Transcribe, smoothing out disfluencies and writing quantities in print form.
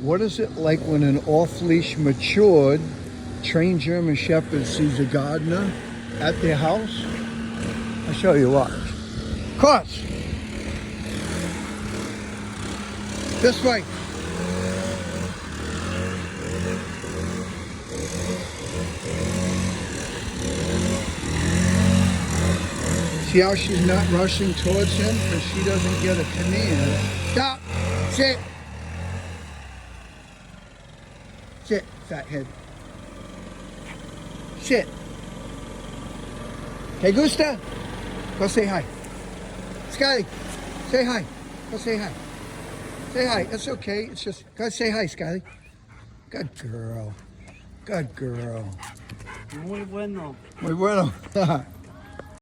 What is it like when an off-leash, matured, trained German Shepherd sees a gardener at their house? I'll show you, watch. Cross! This way. See how she's not rushing towards him because she doesn't get a command. Stop! Sit! Sit, fathead. Sit. Hey, Gusta, go say hi. Skyly, say hi. Go say hi. Say hi. It's okay. It's just, go say hi, Skyly. Good girl. Good girl. Muy bueno. Muy bueno.